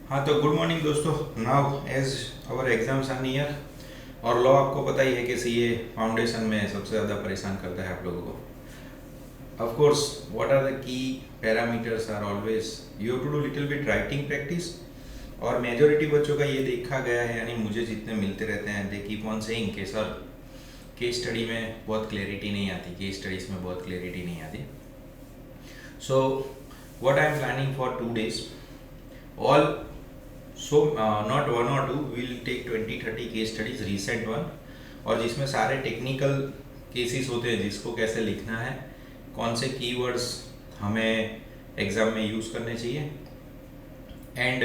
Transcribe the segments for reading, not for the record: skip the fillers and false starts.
हाँ तो good morning दोस्तों। Now as our exams are near और लॉ आपको पता ही है कि सीए फाउंडेशन में सबसे ज़्यादा परेशान करता है आप लोगों को। Of course what are the key parameters are always you have to do little bit writing practice. और मेजोरिटी बच्चों का ये देखा गया है, यानी मुझे जितने मिलते रहते हैं दे कीप ऑन सेइंग कि सर केस स्टडी में बहुत क्लैरिटी नहीं आती, केस स्टडीज़ में बहुत क्लैरिटी नहीं आती। So what I am planning for 2 days, all not one or two, we'll take 20-30 case studies recent one, और जिसमें सारे टेक्निकल केसेस होते हैं जिसको कैसे लिखना है, कौन से कीवर्ड्स हमें एग्जाम में यूज़ करने चाहिए, and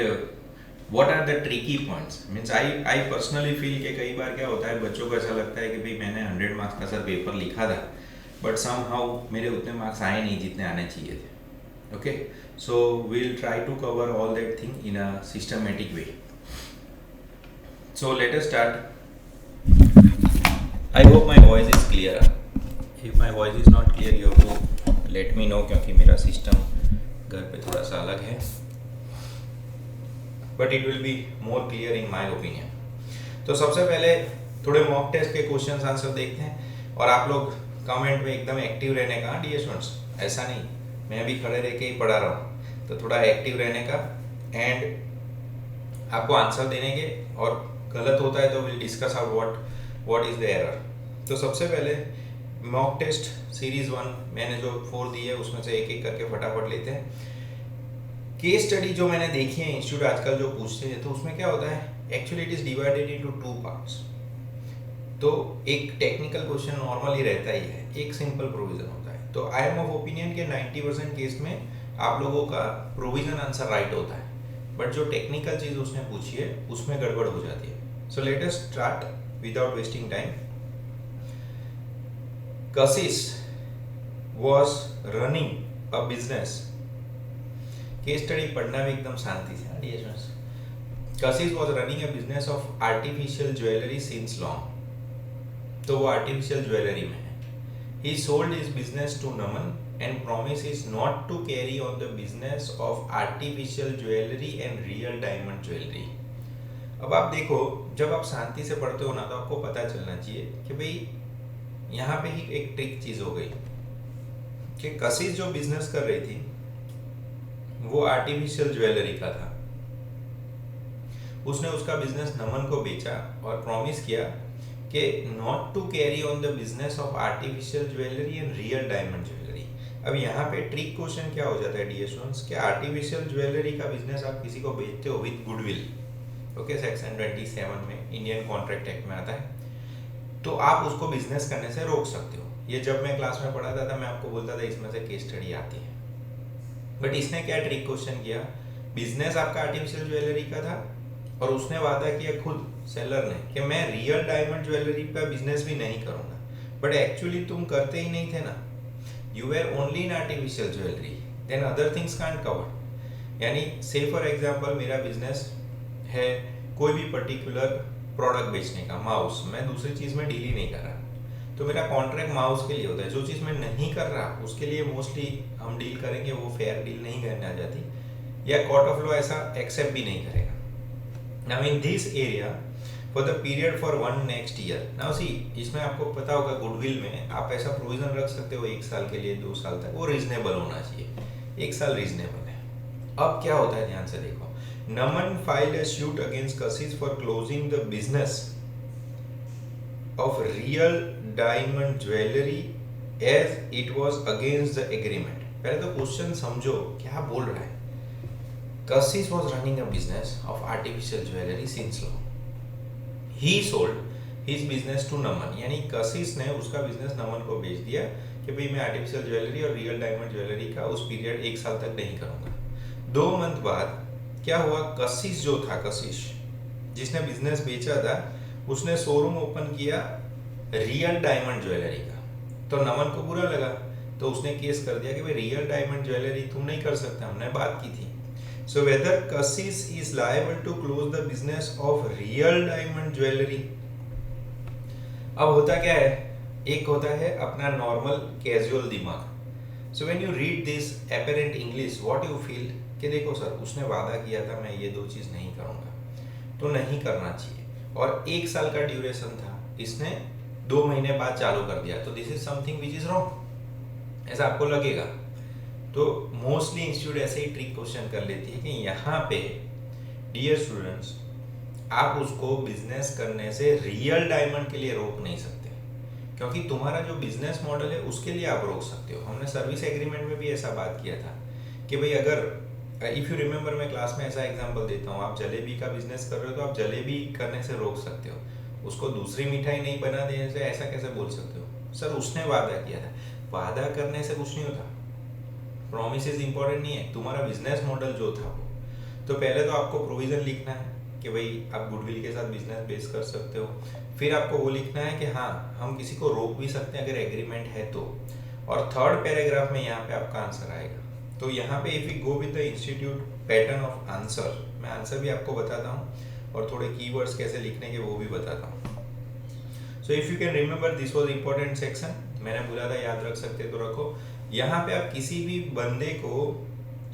what are the tricky points. Means I personally feel कि कई बार क्या होता है बच्चों को ऐसा लगता है कि भाई मैंने 100 मार्क्स का सर पेपर लिखा था बट सम हाउ मेरे उतने मार्क्स आए नहीं जितने आने चाहिए थे। Okay, so we'll try to cover all that thing in a systematic way. So let us start. I hope my voice is clear. If my voice is not clear, you have to let me know क्योंकि मेरा system घर पे थोड़ा सा अलग है, but it will be more clear in my opinion. तो सबसे पहले थोड़े मॉक टेस्ट के क्वेश्चंस आंसर देखते हैं, और आप लोग कमेंट में एकदम एक्टिव रहने का डी स्टूडेंट्स, ऐसा नहीं मैं भी खड़े रह के ही पढ़ा रहा हूँ, तो थोड़ा एक्टिव रहने का एंड आपको आंसर देने के, और गलत होता है तो will discuss out what is the error. तो सबसे पहले मॉक टेस्ट सीरीज 1 मैंने जो 4 दी है उसमें से एक एक करके फटाफट लेते हैं। केस स्टडी जो मैंने देखी है इंस्टीट्यूट आजकल जो पूछते हैं, तो उसमें क्या होता है actually it is divided into 2 parts. तो एक टेक्निकल क्वेश्चन नॉर्मली रहता ही है, एक सिंपल प्रोविजन होता है। तो आई एम ऑफ ओपिनियन के 90% केस में आप लोगों का प्रोविजन आंसर राइट होता है, बट जो टेक्निकल चीज उसने पूछी है उसमें गड़बड़ हो जाती है। So let us start without wasting time. Kashish was running a business. Case study पढ़ना भी एकदम शांति से। Kashish was running a business of artificial jewellery since long. तो वो आर्टिफिशियल ज्वेलरी में है। He sold his business to Naman and promises not to carry on the business of artificial jewelry and real diamond jewelry. अब आप देखो, जब आप शांति से पढ़ते हो ना तो आपको पता चलना चाहिए कि भाई यहाँ पे ही एक ट्रिक चीज हो गई कि कशिश जो बिजनेस कर रही थी वो आर्टिफिशियल ज्वेलरी का था। उसने उसका बिजनेस नमन को बेचा और प्रॉमिस किया कि not to carry on the business of artificial jewellery and real diamond jewellery. अब यहाँ पे ट्रिक क्वेश्चन क्या हो जाता है डियर स्टूडेंट्स, कि आर्टिफिशियल ज्वेलरी का बिजनेस आप किसी को बेचते हो विद गुडविल, ओके, सेक्शन 27 में इंडियन कॉन्ट्रैक्ट एक्ट में आता है, तो आप उसको बिजनेस करने से रोक सकते हो। ये जब मैं क्लास में पढ़ाता था मैं आपको बोलता था इसमें से केस स्टडी आती है, बट इसने क्या ट्रिक क्वेश्चन किया, बिजनेस आपका आर्टिफिशियल ज्वेलरी का था और उसने वादा किया खुद सेलर ने कि मैं रियल डायमंड ज्वेलरी का बिजनेस भी नहीं करूंगा, बट एक्चुअली तुम करते ही नहीं थे ना, you were only in artificial jewellery, then other things can't cover. यानी से फॉर एग्जांपल मेरा बिजनेस है कोई भी पर्टिकुलर प्रोडक्ट बेचने का, माउस, मैं दूसरी चीज में डील ही नहीं कर रहा, तो मेरा कॉन्ट्रैक्ट माउस के लिए होता है। जो चीज मैं नहीं कर रहा उसके लिए मोस्टली हम डील करेंगे, वो फेयर डील नहीं करने आ जाती, या कोर्ट ऑफ लॉ ऐसा एक्सेप्ट भी नहीं करेगा। Now in this area for the period for 1 next year. Now see, इसमें आपको पता होगा गुडविल में आप ऐसा प्रोविजन रख सकते हो 1 साल के लिए, 2 साल तक, वो रीजनेबल होना चाहिए। 1 साल रीजनेबल है। अब क्या होता है ध्यान से देखो, नमन filed a suit against Kashish for closing the business of real diamond jewelry as it was against the agreement. पहले तो क्वेश्चन समझो क्या बोल रहा है। Kashish was running a business of artificial jewelry since long. He sold his business to Naman, यानी Kashish ने उसका बिजनेस नमन को बेच दिया कि भाई मैं आर्टिफिशियल ज्वेलरी और रियल डायमंड ज्वेलरी का उस पीरियड 1 साल तक नहीं करूंगा। 2 मंथ बाद क्या हुआ, कशिश जो था, कशिश जिसने बिजनेस बेचा था, उसने शोरूम ओपन किया रियल डायमंड ज्वेलरी का, तो नमन को बुरा लगा, तो उसने केस कर दिया कि भाई रियल डायमंड ज्वेलरी तुम नहीं कर सकते, हमने बात की थी। So whether Kashish is liable to close the business of real diamond jewelry? अब होता क्या है, एक होता है अपना नॉर्मल कैजुअल दिमाग। So when you read this apparent English, what you feel? कि देखो सर उसने वादा किया था मैं ये 2 चीज़ नहीं करूँगा, तो नहीं करना चाहिए, और 1 साल का ड्यूरेशन था, इसने 2 महीने बाद चालू कर दिया, तो this is something which is wrong, ऐसा आपको लगेगा। तो मोस्टली इंस्टीट्यूट ऐसे ही ट्रिक क्वेश्चन कर लेती है कि यहाँ पे डियर स्टूडेंट्स आप उसको बिजनेस करने से रियल डायमंड के लिए रोक नहीं सकते, क्योंकि तुम्हारा जो बिजनेस मॉडल है उसके लिए आप रोक सकते हो। हमने सर्विस एग्रीमेंट में भी ऐसा बात किया था कि भाई अगर इफ़ यू रिमेंबर मैं क्लास में ऐसा एग्जांपल देता हूँ, आप जलेबी का बिजनेस कर रहे हो तो आप जलेबी करने से रोक सकते हो, उसको दूसरी मिठाई नहीं बना देने से ऐसा कैसे बोल सकते हो? सर उसने वादा किया था, वादा करने से कुछ नहीं होता, प्रॉमिसेस इंपॉर्टेंट नहीं है, तुम्हारा बिजनेस मॉडल जो था वो। तो पहले तो आपको प्रोविजन लिखना है कि भाई आप गुडविल के साथ बिजनेस बेस कर सकते हो, फिर आपको वो लिखना है कि हाँ हम किसी को रोक भी सकते हैं अगर एग्रीमेंट है तो, और थर्ड पैराग्राफ में यहाँ पे आपका आंसर आएगा। तो यहाँ पे if you go with the institute pattern of answer, मैं आंसर भी आपको बताता हूँ और थोड़े कीवर्ड्स कैसे लिखने के वो भी बताता हूँ। सो if you can remember this was important section, मैंने बोला था याद रख सकते तो रखो। यहाँ पे आप किसी भी बंदे को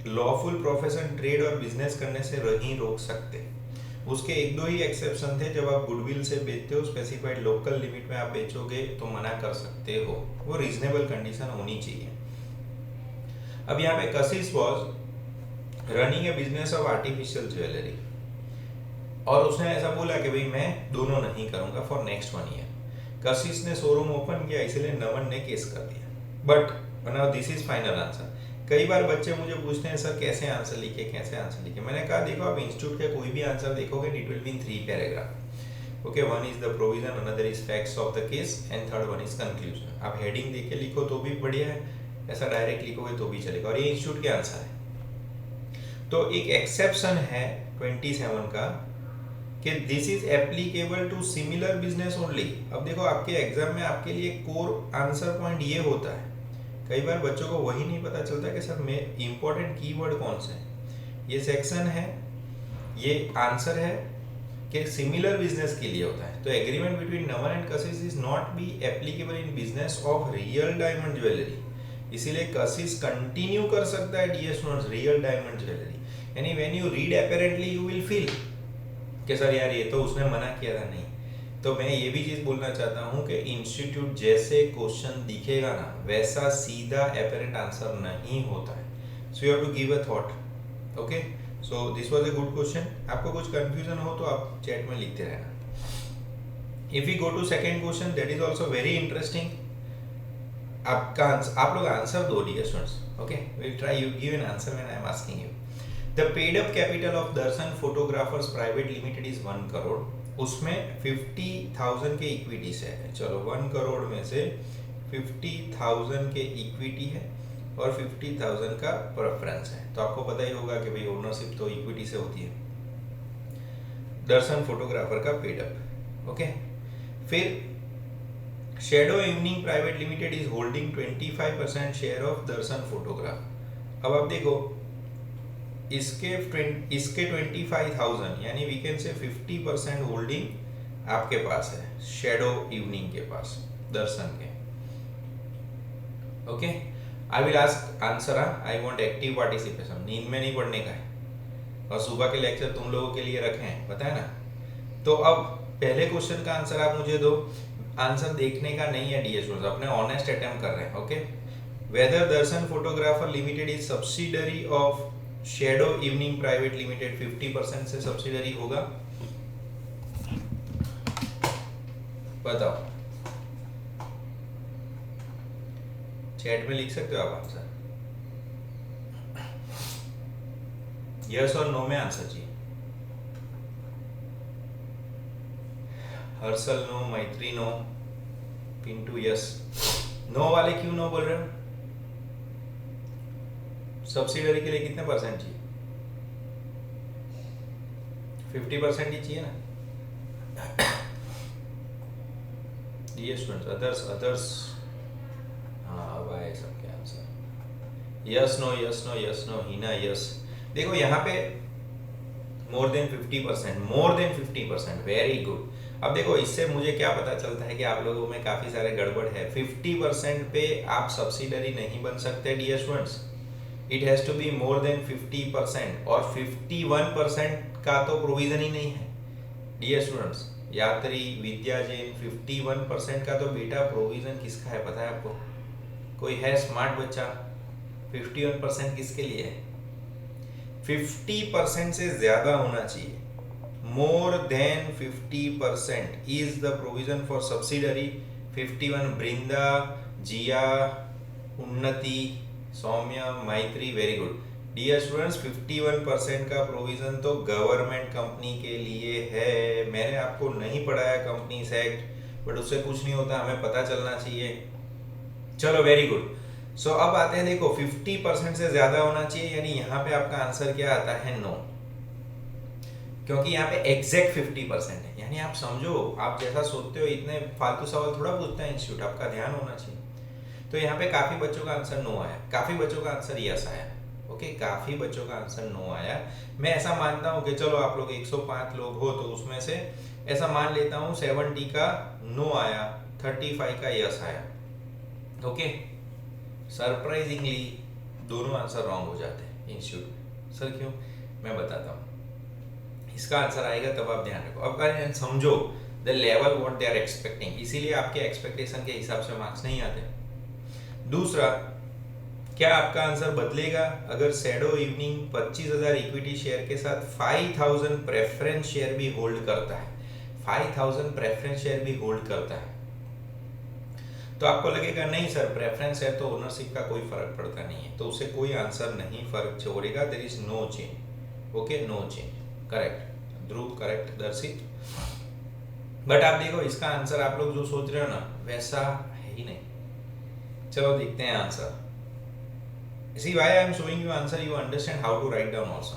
लॉफुल प्रोफेशन ट्रेड और बिजनेस करने से नहीं रोक सकते। उसके 1-2 ही एक्सेप्शन थे, जब आप गुडविल से बेचते हो स्पेसिफाइड लोकल लिमिट में आप बेचोगे तो मना कर सकते हो, वो रीजनेबल कंडीशन होनी चाहिए। अब यहाँ पे कशिश was running A business of artificial jewellery, और उसने ऐसा बोला कि भाई मैं दोनों नहीं करूंगा फॉर नेक्स्ट 1 ईयर। कशिश ने शोरूम ओपन किया, इसलिए नमन ने केस कर दिया। But now this is final answer. कई बार बच्चे मुझे पूछते हैं सर कैसे आंसर लिखे, कैसे आंसर लिखे। मैंने कहा देखो आप इंस्टीट्यूट के कोई भी आंसर देखोगे it will be in 3 paragraph. Okay, 1 is the provision, another is facts of the case and third 1 is conclusion. आप हेडिंग देख के लिखो तो भी बढ़िया है, ऐसा डायरेक्ट लिखोगे तो भी चलेगा, और ये इंस्टीट्यूट के आंसर है। तो एक एक्सेप्शन है 27 का कि this is applicable to similar business only. अब देखो आपके एग्जाम में आपके लिए कोर आंसर पॉइंट ये होता है, कई बार बच्चों को वही नहीं पता चलता कि सर में इंपॉर्टेंट कीवर्ड कौन से हैं। ये सेक्शन है, ये आंसर है कि सिमिलर बिजनेस के लिए होता है। तो agreement between Naman and Kashish is not be applicable in business of real diamond jewellery, इसीलिए कशिश कंटिन्यू कर सकता है dear students real diamond jewellery. यानी when you read apparently you will feel कि सर यार ये तो उसने मना किया था, नहीं। तो मैं ये भी चीज़ बोलना चाहता हूँ कि इंस्टीट्यूट जैसे क्वेश्चन दिखेगा ना वैसा सीधा एपेरेंट आंसर नहीं होता है। So you have to give a thought. Okay, so this was a good question. आपको कुछ कंफ्यूजन हो तो आप चैट में लिखते रहना। If you go to second question that is also very interesting. आप लोग आंसर दो dear students. Okay, will try you give an answer when I am asking you. The paid up capital of Darshan photographers private limited is 1 crore. उसमें 50,000 के equity से है। चलो 1 करोड़ में से 50,000 के इक्विटी है और 50,000 का प्रेफरेंस है। तो आपको पता ही होगा कि भाई ओनरशिप तो इक्विटी से होती है। दर्शन फोटोग्राफर का पेड अप। ओके, फिर shadow evening private limited is holding 25% share of Darshan photograph. अब आप देखो इसके 25,000 यानी वी कैन से 50% होल्डिंग आपके पास है शैडो इवनिंग के पास, दर्शन के। Okay, I will ask answer. I want active participation. नींद में नहीं पढ़ने का है, और सुबह के लेक्चर तुम लोगों के लिए रखे हैं, पता है ना। तो अब पहले क्वेश्चन का आंसर आप मुझे दो। आंसर देखने का नहीं है डियर स्टूडेंट्स, अपने ऑनेस्ट अटेम्प्ट कर रहे हैं। Okay, whether Darshan photographer limited is subsidiary of shadow evening private limited 50% से सब्सिडरी होगा, बताओ। चैट में लिख सकते हो आप आंसर, यस और नो में आंसर चाहिए। हर्षल नो, मैत्री नो, पिंटू यस। नो वाले क्यों नो बोल रहे हो? सब्सिडरी के लिए कितने परसेंट चाहिए? 50% ही चाहिए ना डियर स्टूडेंट्स। अदर्स हाँ अब आए सबके answer. Yes no yes no yes no, Hina yes. देखो यहाँ पे मोर देन 50%, वेरी गुड। अब देखो इससे मुझे क्या पता चलता है कि आप लोगों में काफी सारे गड़बड़ है। 50% पे आप सब्सिडरी नहीं बन सकते dear students. It has to be more than 50%, और 51% का तो प्रोविजन ही नहीं है डियर स्टूडेंट्स। यात्री विद्या जैन 51% का तो बेटा प्रोविजन किसका है पता है आपको? कोई है स्मार्ट बच्चा? 51% किसके लिए है? 50% से ज्यादा होना चाहिए। More than 50% is the provision for subsidiary. 51 Brinda, Jiya, Unnati, Saumya, मैत्री, वेरी गुड डियर स्टूडेंट्स। 51% का प्रोविजन तो गवर्नमेंट कंपनी के लिए है। मैंने आपको नहीं पढ़ाया कंपनीज एक्ट, बट उससे कुछ नहीं होता, हमें पता चलना चाहिए। चलो वेरी गुड। सो अब आते हैं, देखो 50% से ज्यादा होना चाहिए, यानी यहाँ पे आपका आंसर क्या आता है? नो, क्योंकि यहाँ पे एग्जैक्ट 50% है। यानी आप समझो, आप जैसा सोचते हो इतने फालतू सवाल थोड़ा पूछता है इंस्टीट्यूट, आपका ध्यान होना चाहिए। तो यहाँ पे काफी बच्चों का आंसर नो आया, काफी बच्चों का आंसर यस आया। ओके, काफी बच्चों का आंसर नो आया। मैं ऐसा मानता हूँ कि चलो आप लोग 105 लोग हो, तो उसमें से ऐसा मान लेता हूँ 70 का नो आया, 35 का यस आया। ओके, सरप्राइजिंगली दोनों आंसर रॉन्ग हो जाते हैं इंस्टीट्यूट में। सर क्यों? मैं बताता हूँ। इसका आंसर आएगा तब आप ध्यान रखो। अब समझो the level what they are expecting, इसीलिए आपके एक्सपेक्टेशन के हिसाब से मार्क्स नहीं आते। दूसरा, क्या आपका आंसर बदलेगा अगर शैडो इवनिंग 25,000 इक्विटी शेयर के साथ 5,000 प्रेफरेंस शेयर भी होल्ड करता है? 5,000 प्रेफरेंस शेयर भी होल्ड करता है, तो आपको लगेगा नहीं सर प्रेफरेंस है तो ओनरशिप का कोई फर्क पड़ता नहीं है, तो उसे कोई आंसर नहीं फर्क छोड़ेगा। There is no change. Okay, no change, correct Dhruv, correct Darshit. But आप देखो इसका आंसर आप लोग जो सोच रहे हो ना वैसा है ही नहीं। चलो देखते हैं answer. See why I am showing you answer, you understand how to write down also।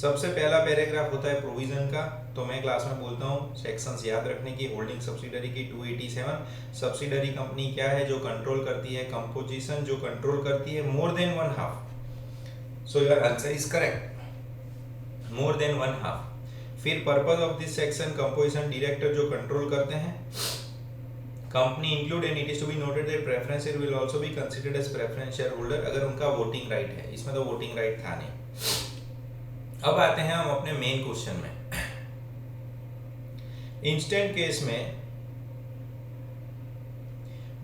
सबसे पहला पैराग्राफ होता है प्रोविजन का, तो मैं क्लास में बोलता हूँ सेक्शंस याद रखने की। होल्डिंग सब्सिडरी की 287, सब्सिडरी कंपनी क्या है? जो कंट्रोल करती है कंपोजिशन, जो कंट्रोल करती है more than 1/2। So your answer is correct, more than 1/2। फिर purpose of this section, composition director जो कंट्रोल करते हैं, company include, and it is to be noted that preference share will also be considered as preference share holder, अगर उनका voting right है। इसमें तो voting right था नहीं। अब आते हैं हम अपने मेन क्वेश्चन में। इंस्टेंट केस में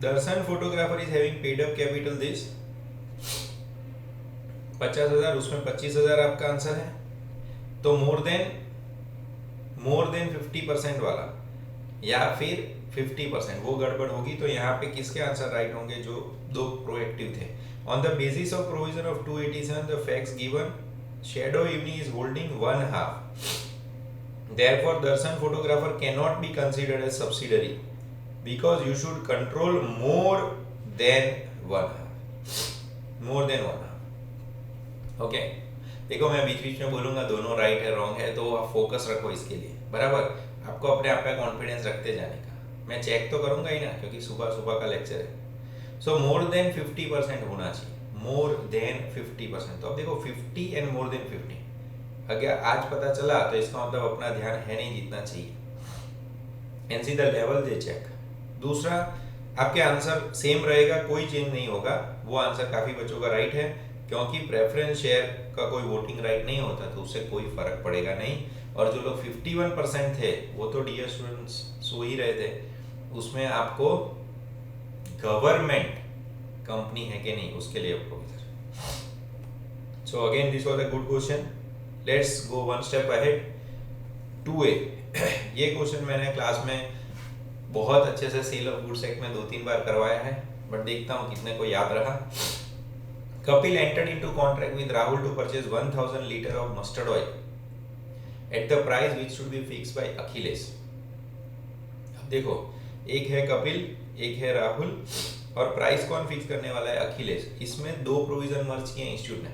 Darshan photographer is having paid up capital this 50,000, उसमें 25,000 आपका आंसर है। तो मोर देन 50% वाला या फिर 50%, वो गड़बड़ होगी। तो यहाँ पे किसके आंसर राइट होंगे? जो दो प्रोएक्टिव थे। On the basis of provision of 287 the facts given, shadow evening is holding 1/2, therefore Darshan photographer cannot be considered as subsidiary because you should control more than 1/2, more than 1/2। Okay, देखो मैं बीच बीच में बोलूंगा दोनों right है wrong है, तो आप focus रखो इसके लिए, बराबर। आपको अपने आप पे कॉन्फिडेंस रखते जाने का। मैं चेक तो करूंगा ही ना, क्योंकि सुबह सुबह का लेक्चर है। सो मोर देन 50% होना चाहिए, मोर देन 50%। तो अब देखो 50 एंड मोर देन 50, अगर आज पता चला तो इसका मतलब अपना ध्यान है नहीं जितना चाहिए। And see the level they check. दूसरा, आपके आंसर सेम रहेगा, कोई चेंज नहीं होगा। वो आंसर काफी बच्चों का राइट है, क्योंकि प्रेफरेंस शेयर का कोई वोटिंग राइट नहीं होता, तो उससे कोई फर्क पड़ेगा नहीं। और जो लोग 51% थे वो तो डियर स्टूडेंट्स सो ही रहे थे, उसमें आपको गवर्नमेंट कंपनी है कि नहीं उसके लिए provision. So again this was a good question. Let's go one step ahead. 2A ये क्वेश्चन मैंने क्लास में बहुत अच्छे से सेल ऑफ गुड्स एक्ट में 2-3 बार करवाया है, बट देखता हूँ कितने को याद रहा। Kapil entered into contract with Rahul to purchase 1,000 liter of mustard oil at the price which should be fixed by Akhilesh। अब देखो, एक है कपिल, एक है राहुल, और प्राइस कौन फिक्स करने वाला है? अखिलेश। इसमें दो प्रोविजन मर्ज किए इंस्टीट्यूट ने।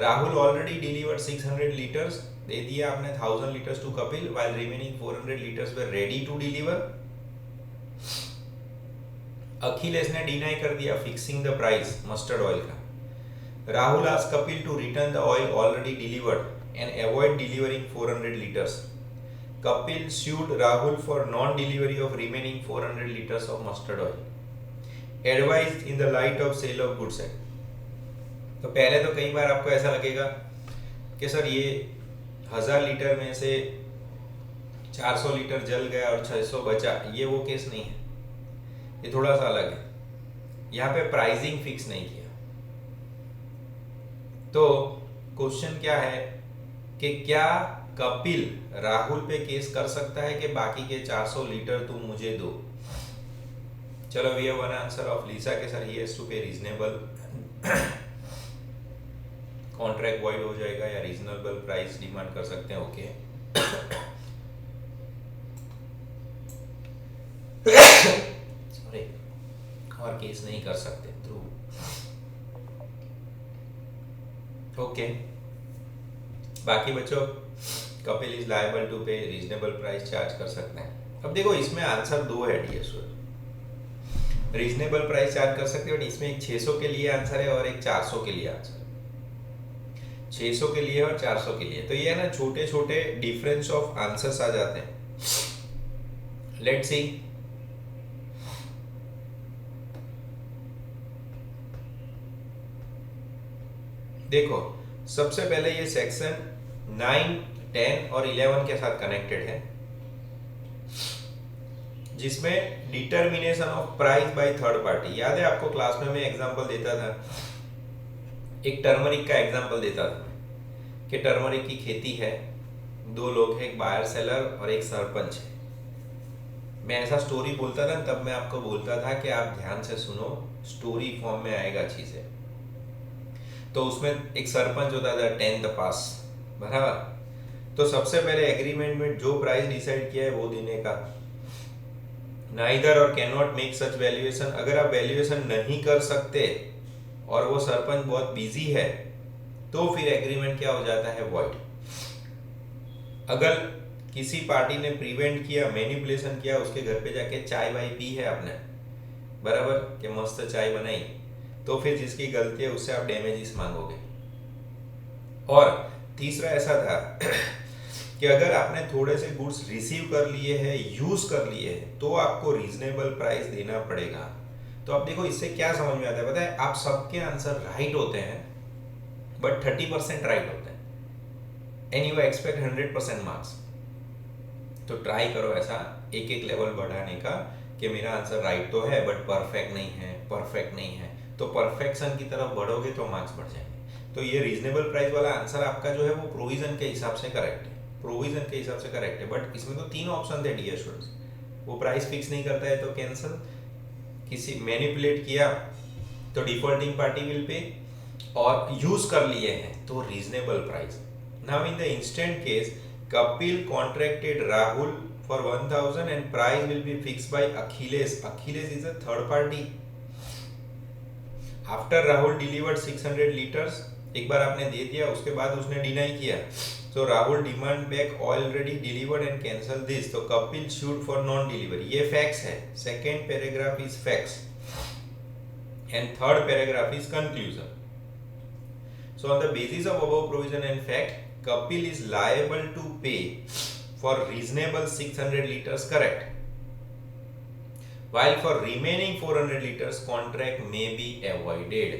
राहुल ऑलरेडी डिलीवर्ड 600 लीटर्स, दे दिया आपने 1000 litres to Kapil, while remaining 400 litres were ready to deliver। Akhilesh ने डिनाई कर दिया fixing the price mustard oil का। Rahul asked Kapil to return the oil already delivered and avoid delivering 400 liters। Kapil sued Rahul for non-delivery of remaining 400 liters of mustard oil। Advised in the light of sale of goods act। तो पहले तो कई बार आपको ऐसा लगेगा कि sir ये 1000 litre में से 400 लीटर जल गया और 600 बचा, ये वो केस नहीं है, ये थोड़ा सा अलग है। यहाँ पे प्राइसिंग फिक्स नहीं किया। तो क्वेश्चन क्या है कि क्या कपिल राहुल पे केस कर सकता है कि बाकी के 400 लीटर तुम मुझे दो। चलो we have one answer of Lisa के sir he has to pay reasonable, contract void हो जाएगा या रीजनेबल प्राइस डिमांड कर सकते हैं। ओके सॉरी, और केस नहीं कर सकते ध्रुव। ओके बाकी बच्चों Kapil is liable to pay reasonable price charge कर सकते हैं। अब देखो इसमें आंसर दो है डीएस, रीजनेबल प्राइस चार्ज कर सकते हो, इसमें एक 600 के लिए आंसर है और एक 400 के लिए आंसर है। 600 के लिए और 400 के लिए, तो ये है ना छोटे छोटे डिफरेंस ऑफ आंसर्स आ जाते हैं। लेट्स सी, देखो सबसे पहले ये सेक्शन 9, 10 और 11 के साथ कनेक्टेड है, जिसमें determination of price by third party. याद है आपको क्लास में मैं एग्जांपल देता था, एक टर्मरिक का एग्जांपल देता था कि टर्मरिक की खेती है, दो लोग हैं, एक बायर सेलर और एक सरपंच है। मैं ऐसा स्टोरी बोलता था, तब मैं आपको बोलता था कि आप ध्यान से सुनो, स्टोरी फॉर्म में आएगा चीजें। तो उसमें एक सरपंच होता था 10th पास, बराबर। तो सबसे पहले एग्रीमेंट में जो प्राइस डिसाइड किया है वो देने का, नाइदर और can not make such valuation. अगर आप वैल्यूएशन नहीं कर सकते और वो सरपंच बहुत बिजी है तो फिर एग्रीमेंट क्या हो जाता है, वॉइड। अगर किसी पार्टी ने प्रिवेंट किया, मैनिपुलेशन किया, उसके घर पे जाके चाय वाय पी है आपने, बराबर, कि मस्त चाय बनाई, तो फिर जिसकी गलती है उससे आप डैमेजेस मांगोगे। और तीसरा ऐसा था कि अगर आपने थोड़े से गुड्स रिसीव कर लिए हैं, यूज कर लिए हैं, तो आपको रीजनेबल प्राइस देना पड़ेगा। तो अब देखो इससे क्या समझ में आता है, पता है, आप सबके आंसर राइट होते हैं बट 30% राइट होते हैं एंड यू एक्सपेक्ट 100% मार्क्स। तो ट्राई करो ऐसा एक एक लेवल बढ़ाने का कि मेरा आंसर राइट तो है बट परफेक्ट नहीं है, परफेक्ट नहीं है। तो परफेक्शन की तरफ बढ़ोगे तो मार्क्स बढ़ जाएंगे। तो ये रीजनेबल प्राइस वाला आंसर आपका जो है वो प्रोविजन के हिसाब से करेक्ट है, प्रोविजन के हिसाब से करेक्ट है। बट इसमें तो 3 ऑप्शन थे डियर स्टूडेंट्स, वो प्राइस फिक्स नहीं करता है तो कैंसिल, किसी मैनिपुलेट किया तो डिफॉल्टिंग पार्टी विल पे, और यूज कर लिए हैं तो reasonable price. Now in the instant case Kapil contracted Rahul for 1000 and price will be fixed by Akhilesh. Akhilesh is a third party. After Rahul delivered 600 litres, एक बार आपने दे दिया उसके बाद उसने डिनाई किया, so Rahul demand back already delivered and cancel this, तो Kapil should for non delivery. ये facts है, second paragraph is facts and third paragraph is conclusion. So on the basis of above provision and fact, Kapil is liable to pay for reasonable 600 liters, correct? While for remaining 400 liters, contract may be avoided.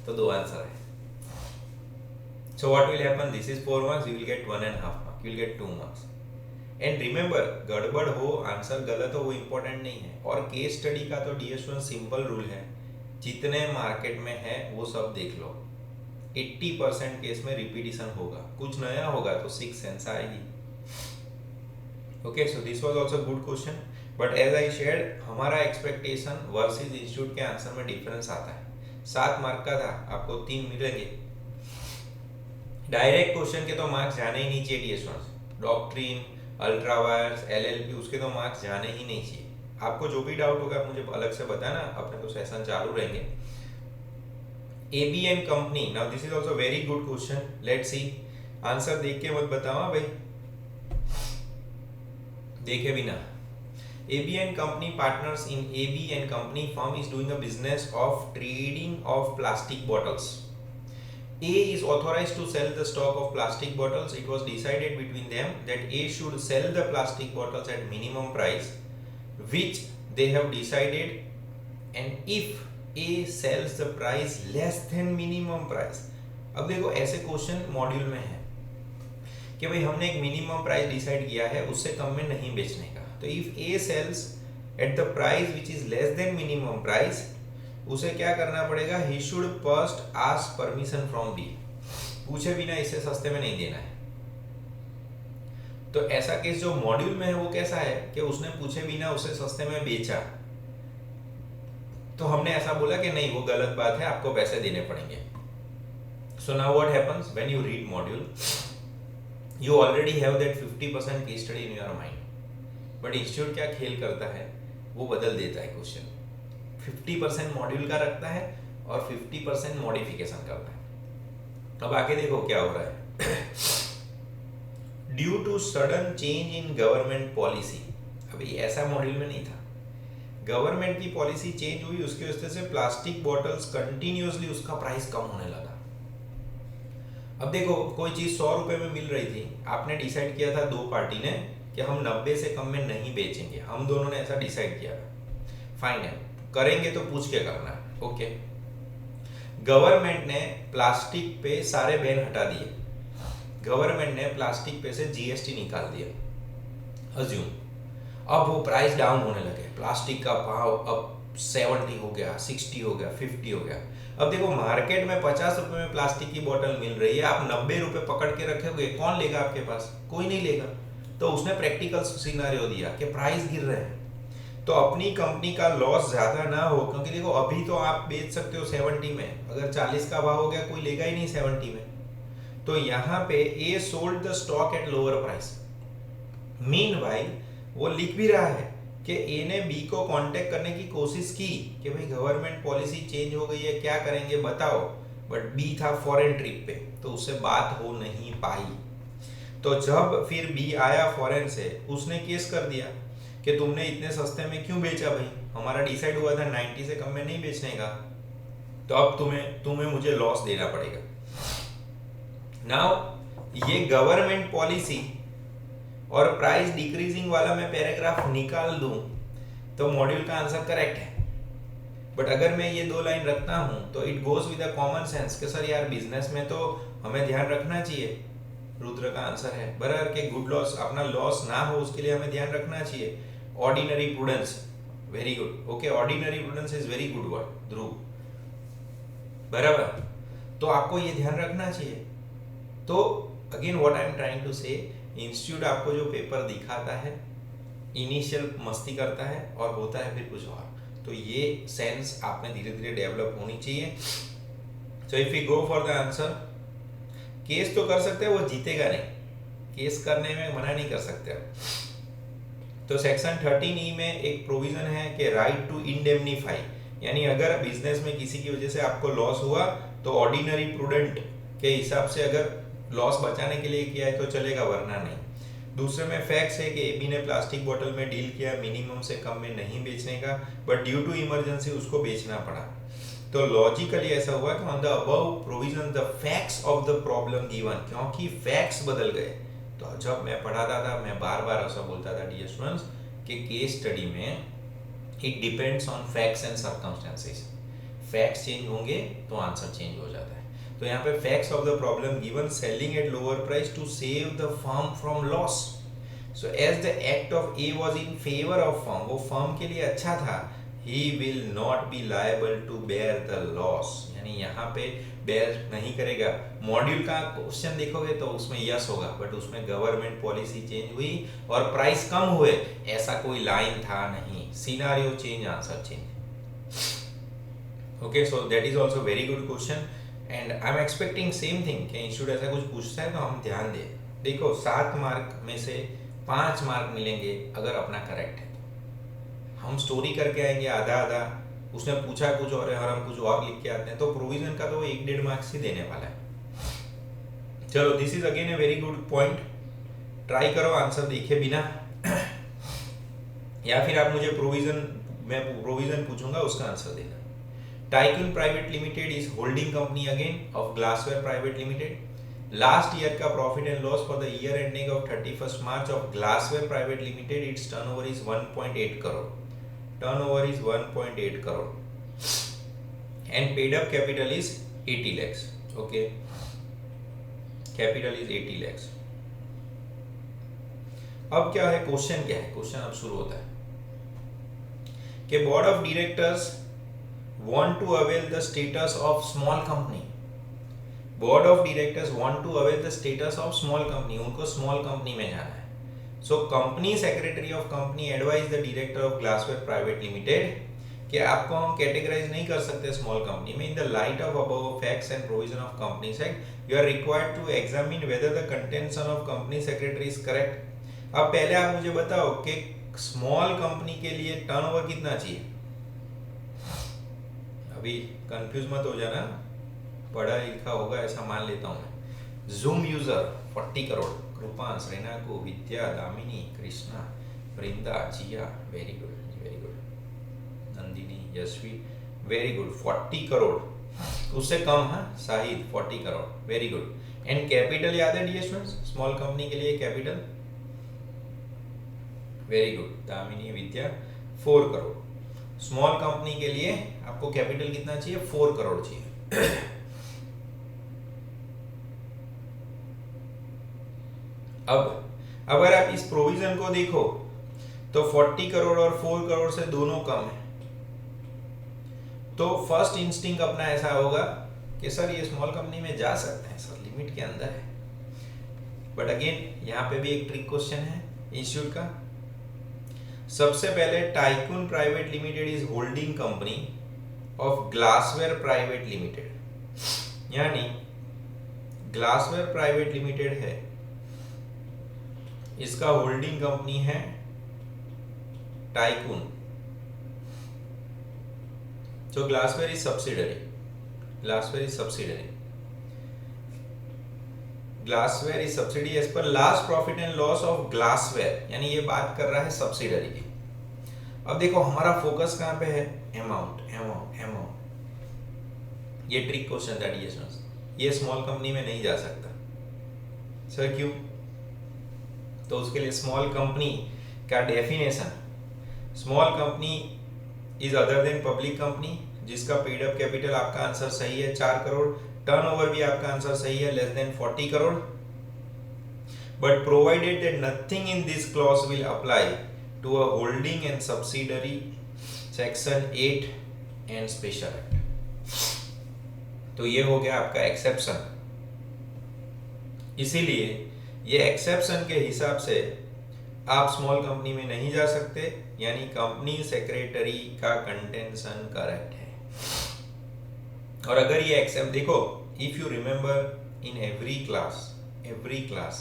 तो दो answer है। So what will happen? This is 4 marks. You will get 1.5 mark. You will get 2 marks. And remember, गड़बड़ हो, answer गलत हो, वो important नहीं है। और केस स्टडी का तो DS1 सिंपल रूल है, जितने मार्केट में है वो सब देख लो। 80% केस में रिपीटिशन होगा, कुछ नया होगा तो 6 सेंस आएगी। Okay, so this was also good question, but as I shared, हमारा एक्सपेक्टेशन वर्सेस इंस्टीट्यूट के आंसर में डिफरेंस आता है। 7 मार्क का था, आपको 3 मिलेंगे। डायरेक्ट क्वेश्चन के तो मार्क्स जाने ही नहीं चाहिए DS1, doctrine, ultra vires, LLP, उसके तो मार्क्स जाने ही नहीं चाहिए। आपको जो भी डाउट होगा मुझे अलग से बताना, अपने तो सेशन चालू रहेंगे। ABN company, now this is also very good question, let's see. Answer देख के मत बताओ भाई, देखे बिना। ABN company partners in ABN company firm is doing a business of trading of plastic bottles. A is authorized to sell the stock of plastic bottles. It was decided between them that A should sell the plastic bottles at minimum price which they have decided, and if A sells the price less than minimum price. अब देखो ऐसे question module में है कि भाई हमने एक minimum price decide किया है, उससे कम में नहीं बेचने का। तो if A sells at the price which is less than minimum price, उसे क्या करना पड़ेगा, he should first ask permission from B, पूछे बिना इसे सस्ते में नहीं देना है। तो ऐसा केस जो मॉड्यूल में है वो कैसा है कि उसने पूछे बिना उसे सस्ते में बेचा, तो हमने ऐसा बोला कि नहीं वो गलत बात है, आपको पैसे देने पड़ेंगे। So now what happens when you read module, you already have that 50% case study in your mind, but institute क्या खेल करता है, वो बदल देता है क्वेश्चन। 50% मॉड्यूल का रखता है और 50% मॉडिफिकेशन करता है। अब आगे देखो क्या हो रहा है। Due to sudden change in government policy, अभी ऐसा मॉड्यूल में नहीं था, गवर्नमेंट की पॉलिसी चेंज हुई, उसकी वजह से प्लास्टिक बॉटल्स कंटिन्यूअसली उसका प्राइस कम होने लगा। अब देखो कोई चीज 100 रुपए में मिल रही थी, आपने डिसाइड किया था, दो पार्टी ने, कि हम 90 से कम में नहीं बेचेंगे, हम दोनों ने ऐसा डिसाइड किया था। फाइन है, करेंगे तो पूछ के करना है, ओके। गवर्नमेंट ने प्लास्टिक पे सारे बैन हटा दिए, गवर्नमेंट ने प्लास्टिक पे से जीएसटी निकाल दिया, अज्यूम। अब वो प्राइस डाउन होने लगे, प्लास्टिक का भाव अब 70 हो गया, 60 हो गया, 50 हो गया। अब देखो मार्केट में 50 रुपए में प्लास्टिक की बोतल मिल रही है, आप 90 रुपए पकड़ के रखोगे, कौन लेगा आपके पास, कोई नहीं लेगा। तो उसने प्रैक्टिकल सिनेरियो दिया कि प्राइस गिर रहे हैं, तो अपनी कंपनी का लॉस ज्यादा ना हो, क्योंकि देखो अभी तो आप बेच सकते हो 70 में, अगर 40 का भाव हो गया कोई लेगा ही नहीं 70 में। तो यहाँ पे ए sold the stock at lower price. Meanwhile वो लिख भी रहा है कि ए ने बी को कांटेक्ट करने की कोशिश की कि भाई गवर्नमेंट पॉलिसी चेंज हो गई है, क्या करेंगे बताओ, बट बी था फॉरेन ट्रिप पे, तो उससे बात हो नहीं पाई। तो जब फिर बी आया फॉरेन से, उसने केस कर दिया कि तुमने इतने सस्ते में क्यों बेचा भाई, हमारा डिसाइड हुआ था 90 से कम में नहीं बेचने का, तो अब तुम्हें मुझे लॉस देना पड़ेगा। नाउ ये गवर्नमेंट पॉलिसी और प्राइस डिक्रीजिंग वाला मैं पैराग्राफ निकाल दूं तो मॉड्यूल का आंसर करेक्ट है, बट अगर मैं ये 2 लाइन रखता हूं तो it goes with a common sense कि सर यार बिजनेस में तो हमें ध्यान रखना चाहिए, रुद्र का आंसर है बराबर के गुड लॉस, अपना लॉस ना हो उसके लिए हमें ध्यान रखना चाहिए। Ordinary prudence, very good, okay, ordinary prudence is very good word Dhruv, बराबर, तो आपको ये ध्यान रखना चाहिए। तो again what I am trying to say, institute आपको जो पेपर दिखाता है, इनिशियल मस्ती करता है और होता है फिर कुछ और, तो ये सेंस आप में धीरे धीरे डेवलप होनी चाहिए। सो if you go for the answer, case तो कर सकते हैं, वो जीतेगा नहीं, केस करने में मना नहीं कर सकते। तो सेक्शन 13E में एक प्रोविजन है कि राइट टू इंडेमनीफाई, यानी अगर बिजनेस में किसी की वजह से आपको लॉस हुआ तो ऑर्डिनरी प्रूडेंट के हिसाब से अगर लॉस बचाने के लिए किया है तो चलेगा, वरना नहीं। दूसरे में फैक्ट्स है कि एबी ने प्लास्टिक बोतल में डील किया मिनिमम से कम में नहीं बेचने का, बट ड्यू टू इमरजेंसी उसको बेचना पड़ा। तो लॉजिकली ऐसा हुआ कि on the above provision the facts of the problem given, क्योंकि फैक्ट्स बदल गए। तो जब मैं पढ़ाता था मैं बार बार ऐसा बोलता था डियर स्टूडेंट्स कि केस स्टडी में it depends on facts and circumstances, facts change होंगे तो आंसर चेंज हो जाता है। तो यहाँ पे facts of the problem given, selling at lower price to save the firm from loss. So as the act of A was in favour of firm, वो firm के लिए अच्छा था, he will not be liable to bear the loss, यानी यहाँ पे bear नहीं करेगा। मॉड्यूल का क्वेश्चन देखोगे तो उसमें यस होगा, बट उसमें गवर्नमेंट पॉलिसी चेंज हुई और प्राइस कम हुए, ऐसा कोई लाइन था नहीं, scenario change, answer change. Okay, so that is also very good question and I am expecting same thing कि इंस्टीट्यूट ऐसा कुछ पूछता है तो हम ध्यान दें। देखो 7 मार्क में से 5 मार्क मिलेंगे अगर अपना करेक्ट है, हम स्टोरी करके आएंगे आधा आधा, उसने पूछा कुछ और है और हम कुछ और लिख के आते हैं, तो प्रोविजन का तो 1-1.5 मार्क्स ही देने वाला है। चलो, this is again a very good point, try करो आंसर देखे बिना या फिर आप मुझे मैं प्रोविजन पूछूंगा उसका आंसर देना। Tycoon private limited is holding company again of glassware private limited. Last year का profit and loss for the year ending of 31 March of glassware private limited, its turnover is 1.8 crore. Turnover is 1.8 crore. and paid up capital is 80 lakhs. Okay, capital is 80 lakhs. अब क्या है question, क्या है question, अब शुरू होता है कि board of directors want to avail the status of small company. Board of directors want to avail the status of small company. उनको स्मॉल कंपनी में जाना है. So company secretary of company advise the director of glassware private limited कि आपको हम categorise नहीं कर सकते स्मॉल कंपनी में. In the light of above facts and provision of companies act you are required to examine whether the contention of company secretary is correct. अब पहले आप मुझे बताओ कि स्मॉल कंपनी के लिए टर्नओवर कितना चाहिए. अभी कंफ्यूज मत हो जाना, पढ़ा लिखा होगा ऐसा मान लेता हूँ मैं. Zoom user 40 crore. कृपांश, रेनाको, Vidya, Damini, Krishna, Vrinda, Jiya, very good, very good. Nandini, Yashvi, very good. 40 crore, उससे कम. हाँ, Shahid 40 crore, very good. And capital याद है डियर स्टूडेंट्स, स्मॉल कंपनी के लिए capital, very good. Damini, Vidya 4 crore. Small company के लिए आपको कैपिटल कितना चाहिए, 4 करोड़ चाहिए. अब अगर आप इस प्रोविजन को देखो तो 40 करोड़ और 4 करोड़ से दोनों कम है. तो फर्स्ट इंस्टिंक्ट अपना ऐसा होगा कि सर ये स्मॉल कंपनी में जा सकते हैं सर, लिमिट के अंदर है. बट अगेन यहाँ पे भी एक ट्रिक क्वेश्चन है इंस्टीट्यूट का. सबसे पहले tycoon private limited is holding company of glassware private limited, यानी ग्लासवेयर प्राइवेट लिमिटेड है, इसका होल्डिंग कंपनी है tycoon. So glassware is subsidiary. Glassware is subsidiary. Glassware is subsidiary as per last profit and loss of glassware. यानी ये बात कर रहा है सब्सिडरी की. अब देखो हमारा फोकस कहाँ पे है, अमाउंट, अमाउंट, अमाउंट. ये ट्रिक क्वेश्चन था डियर स्टूडेंट्स. ये स्मॉल कंपनी में नहीं जा सकता. सर क्यों? तो उसके लिए स्मॉल कंपनी का definition, small company is other than public company, जिसका पेड अप कैपिटल आपका आंसर सही है 4 करोड़, टर्नओवर भी आपका आंसर सही है less than 40 crore. But provided that nothing in this clause will apply to a holding and subsidiary section 8 and special act. तो ये हो गया आपका एक्सेप्शन. इसीलिए ये एक्सेप्शन के हिसाब से आप स्मॉल कंपनी में नहीं जा सकते, यानी कंपनी सेक्रेटरी का कंटेंशन करेक्ट है. और अगर ये एक्सेप्ट देखो, if you remember in every class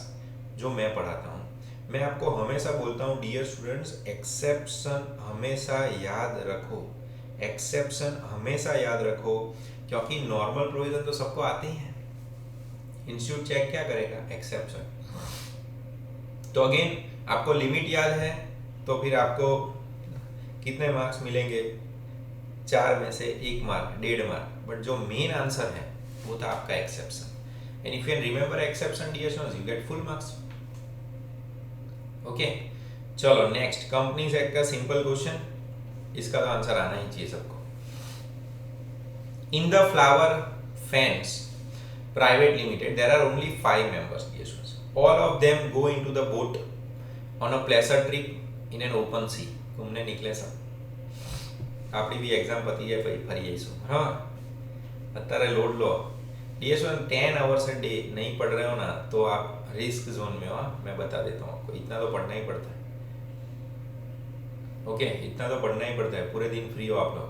जो मैं पढ़ाता हूँ, मैं आपको हमेशा बोलता हूँ डियर स्टूडेंट्स, एक्सेप्शन हमेशा याद रखो, एक्सेप्शन हमेशा याद रखो, क्योंकि नॉर्मल प्रोविजन तो सबको आते ही हैं. इंस्टीट्यूट चेक क्या करेगा, एक्सेप्शन. तो अगेन आपको लिमिट याद है तो फिर आपको कितने मार्क्स मिलेंगे, 4 में से 1 मार्क, 1.5 मार्क. बट जो मेन आंसर है वो था आपका exception. And if you can remember exception dear students, you get full marks. Okay, चलो नेक्स्ट, कंपनीज एक्ट का सिंपल क्वेश्चन, इसका तो आंसर आना ही चाहिए सबको. In the flower fans private limited there are only 5 members dear students. All of them go into the boat on a pleasure trip in an open sea. घूमने निकले सब. आपकी भी एग्जाम पती है भाई, फरी है. हाँ, अत्यारे लोड लो dear student. 10 hours a day नहीं पढ़ रहे हो ना तो आप रिस्क जोन में हो. मैं बता देता हूँ आपको, इतना तो पढ़ना ही पड़ता है. ओके, इतना तो पढ़ना ही पड़ता है, पूरे दिन फ्री हो आप लोग.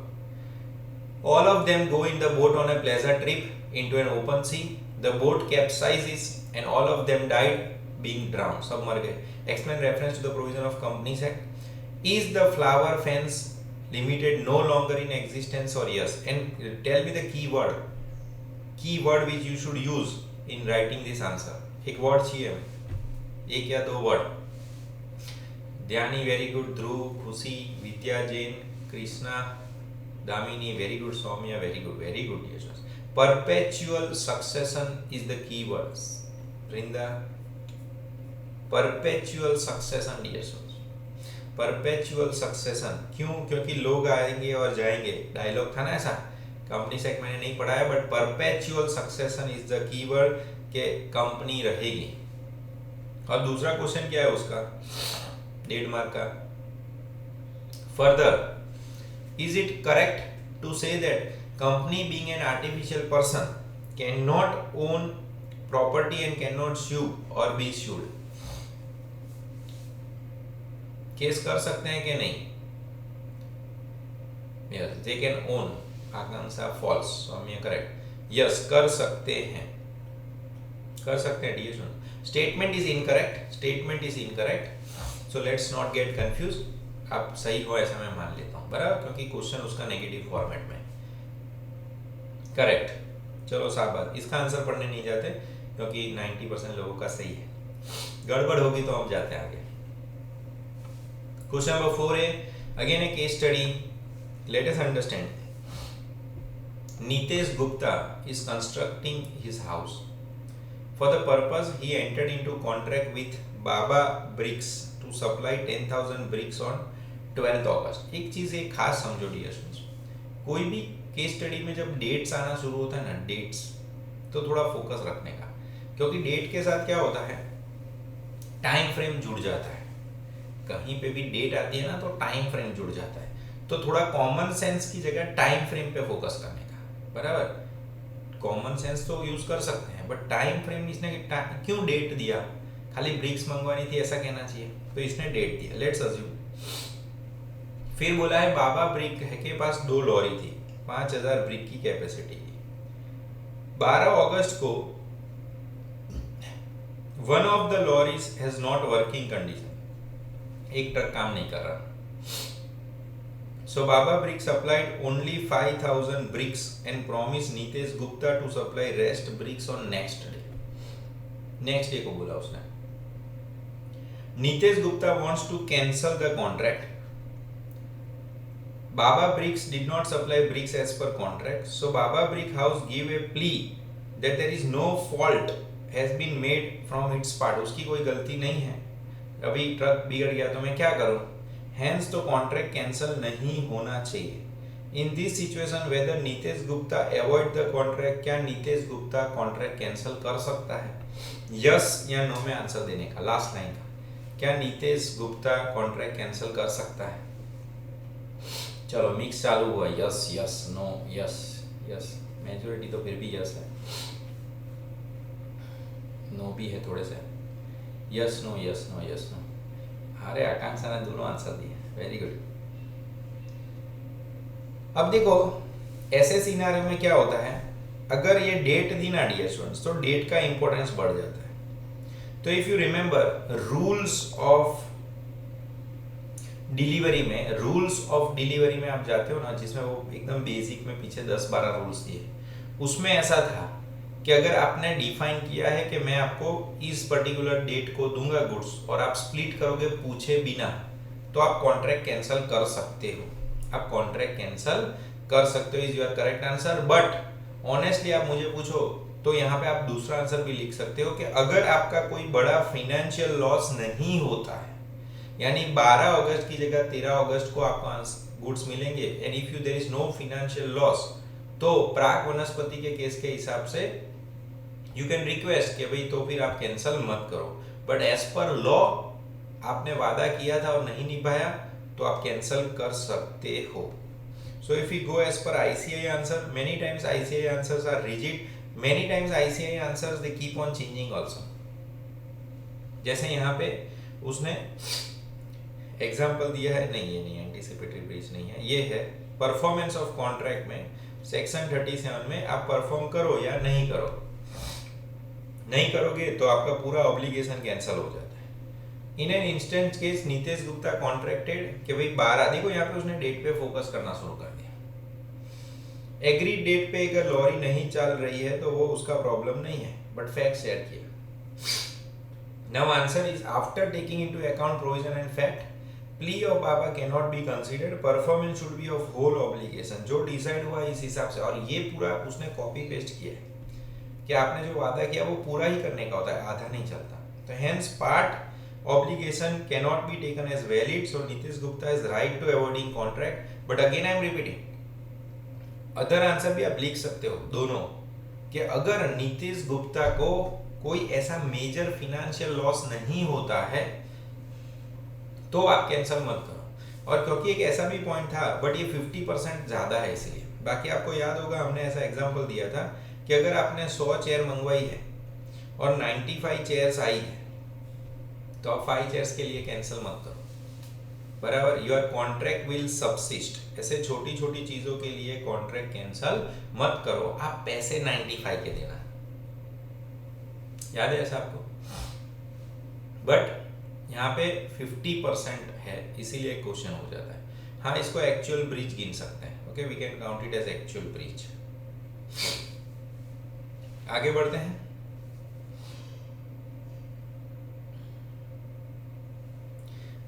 All of them go in the boat on a pleasure trip into an open sea. The boat capsizes and all of them died being drowned. सब मर गए. Explain reference to the provision of Companies Act. Is the Flower Fans Limited no longer in existence or yes? And tell me the keyword which you should use in writing this answer. एक word चाहिए हमें, 1 या 2 word. Dhyani very good, Dhruv, Khushi, Vidya, Jain, Krishna, Damini very good, Saumya very good, very good. Perpetual succession is the keyword. Vrinda, perpetual succession dear students. Perpetual succession क्यों? क्योंकि लोग आएंगे और जाएंगे. डायलॉग था ना ऐसा कंपनी सेक्ट मैंने नहीं पढ़ा है, but perpetual succession is the keyword के कंपनी रहेगी। और दूसरा क्वेश्चन क्या है उसका, 1.5 मार्क का, further is it correct to say that company being an artificial person can not own property and can not sue और बी sued? केस कर सकते हैं कि नहीं? Yes, they can own. Akanksha false, Saumya correct. Yes, कर सकते हैं, कर सकते हैं। D statement is incorrect, statement is incorrect, so let's not get confuse. आप सही हो ऐसा मैं मान लेता हूं, बराबर, क्योंकि क्वेश्चन उसका नेगेटिव फॉर्मेट में। करेक्ट, चलो शाबाश। इसका आंसर पढ़ने नहीं जाते क्योंकि 90% लोगों का सही है, गड़बड़ होगी तो हम जाते हैं आगे। क्वेश्चन नंबर 4 है again A case study, let us understand. Nitesh Gupta is constructing his house. For the purpose, he entered into contract with Baba Bricks to supply 10,000 bricks on 12th August. एक चीज एक खास समझो dear students, कोई भी case study में जब dates आना शुरू होता है ना, डेट्स, तो थोड़ा फोकस रखने का, क्योंकि डेट के साथ क्या होता है, टाइम फ्रेम जुड़ जाता है। कहीं पे भी डेट आती है ना तो टाइम फ्रेम जुड़ जाता है, तो थोड़ा कॉमन सेंस की जगह टाइम फ्रेम पे फोकस करने का, बराबर। कॉमन सेंस तो यूज कर सकते हैं, बट टाइम फ्रेम इसने क्यों डेट दिया, खाली ब्रिक्स मंगवानी थी ऐसा कहना चाहिए, तो इसने डेट दिया। लेट्स अज्यूम, फिर बोला है बाबा ब्रिक के पास 2 लॉरी थी, 5000 ब्रिक की कैपेसिटी की। 12 अगस्त को one of the lorries has not working condition, एक ट्रक काम नहीं कर रहा। So Baba Brick supplied only 5,000 bricks and promised Nitesh Gupta to supply rest bricks on next day. Next day को बोला उसने। Nitesh Gupta wants to cancel the contract. Baba Bricks did not supply bricks as per contract. So Baba Brick House gave a plea that there is no fault has been made from its part. उसकी कोई गलती नहीं है, अभी truck बिगड़ गया तो मैं क्या करूं? Hence तो कॉन्ट्रैक्ट कैंसिल नहीं होना चाहिए। In this situation whether Nitesh Gupta avoid the contract, क्या नीतेश गुप्ता कॉन्ट्रैक्ट कैंसिल कर सकता है? यस या नो में आंसर देने का, लास्ट लाइन का, क्या नीतेश गुप्ता कॉन्ट्रैक्ट कैंसिल कर सकता है? चलो मिक्स चालू हुआ, yes yes no yes yes, majority तो फिर भी यस है, नो भी है थोड़े से, yes no yes no yes no. अरे आकांक्षा ने दोनों आंसर दिए, वेरी गुड। अब देखो ऐसे सिनारियो में क्या होता है, अगर ये डेट दी ना डियर स्टूडेंट्स, तो डेट का इंपॉर्टेंस बढ़ जाता है। तो if you remember rules of delivery में, रूल्स ऑफ डिलीवरी में आप जाते हो ना, जिसमें वो एकदम बेसिक में पीछे 10-12 रूल्स दिए, उसमें ऐसा था कि अगर आपने डिफाइन किया है कि मैं आपको इस पर्टिकुलर डेट को दूंगा गुड्स और आप स्प्लिट करोगे पूछे बिना, तो आप कॉन्ट्रैक्ट कैंसिल कर सकते हो, आप कॉन्ट्रैक्ट कैंसिल कर सकते हो, is your correct answer. But honestly आप मुझे पूछो तो यहाँ पे आप दूसरा आंसर भी लिख सकते हो कि अगर आपका कोई बड़ा फाइनेंशियल लॉस नहीं होता है, यानी 12 अगस्त की जगह 13 अगस्त को आपको गुड्स मिलेंगे, and if you there is no financial loss, तो प्राक वनस्पति के केस के हिसाब से यू कैन रिक्वेस्ट कि भाई तो फिर आप कैंसिल मत करो, बट एज पर लॉ आपने वादा किया था और नहीं निभाया तो आप कैंसिल कर सकते हो। So if you go as per ICAI answer, many times ICAI answers are rigid, many times ICAI answers they keep on changing also. जैसे यहाँ पे उसने एग्जांपल दिया है, नहीं ये नहीं, एंटीसिपेटरी ब्रीच नहीं है, ये है परफॉर्मेंस ऑफ कॉन्ट्रैक्ट में सेक्शन 37 में आप परफॉर्म करो या नहीं करो, नहीं करोगे तो आपका पूरा ऑब्लिगेशन कैंसिल हो जाता है। In an instant case Nitesh Gupta contracted कि भाई 12, देखो यहाँ पे उसने डेट पे फोकस करना शुरू कर दिया। एग्रीड डेट पे अगर लॉरी नहीं चल रही है तो वो उसका प्रॉब्लम नहीं है, बट फैक्ट शेयर किया। Now answer is after taking into account provision and fact, plea of Baba can not be considered, performance should be of whole obligation, जो डिसाइड हुआ इस हिसाब से। और ये पूरा उसने कॉपी पेस्ट किया है कि आपने जो वादा किया वो पूरा ही करने का होता है, आधा नहीं चलता। तो hence part obligation can not be taken as valid, so Nitish Gupta is right to avoiding contract, but again I am repeating, other answer भी आप लिख सकते हो दोनों, कि अगर नीतीश गुप्ता को कोई ऐसा मेजर फिनेंशियल लॉस नहीं होता है तो आप कैंसिल मत करो। और क्योंकि एक ऐसा भी पॉइंट था, बट ये 50% ज़्यादा है इसलिए। बाकी आपको याद होगा हमने ऐसा एग्जांपल दिया था कि अगर आपने 100 चेयर मंगवाई है और 95 चेयर्स आई है तो आप 5 चेयर्स के लिए कैंसिल मत करो, बराबर। Your contract will subsist. ऐसे छोटी छोटी चीज़ों के लिए कॉन्ट्रैक्ट कैंसिल मत करो, आप पैसे 95 के देना। याद है ऐसा आपको? बट यहाँ पे 50% है इसीलिए क्वेश्चन हो जाता है। हाँ, इसको एक्चुअल ब्रीच गिन सकते हैं। Okay, we can count it as actual breach. आगे बढ़ते हैं।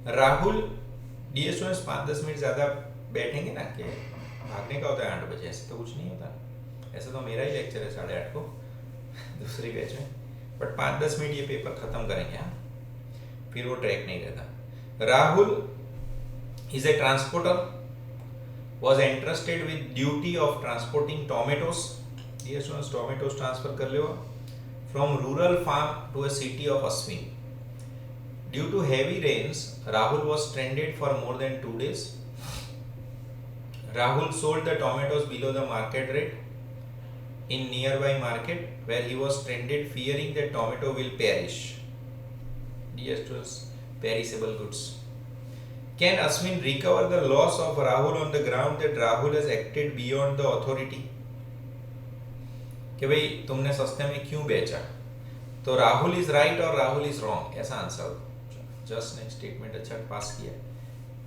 राहुल, डियर स्टूडेंट्स 5-10 मिनट ज्यादा बैठेंगे ना, कि भागने का होता है 8 बजे, ऐसे तो कुछ नहीं होता। ऐसे तो मेरा ही लेक्चर है 8:30 को दूसरी बैच में, बट 5-10 मिनट ये पेपर खत्म करेंगे। हाँ, फिर वो ट्रैक नहीं रहता। Rahul is a transporter, was entrusted with duty of transporting tomatoes, yes students, tomatoes transfer कर लो, from rural farm to a city of Aswin. Due to heavy rains, Rahul was stranded for more than 2 days. Rahul sold the tomatoes below the market rate in nearby market where he was stranded, fearing that tomato will perish. Dear students, perishable goods. Can Aswin recover the loss of Rahul on the ground that Rahul has acted beyond the authority? कि भाई तुमने सस्ते में क्यों बेचा, तो Rahul is right और Rahul is wrong, ऐसा आंसर। जस्ट ने स्टेटमेंट अच्छा पास किया,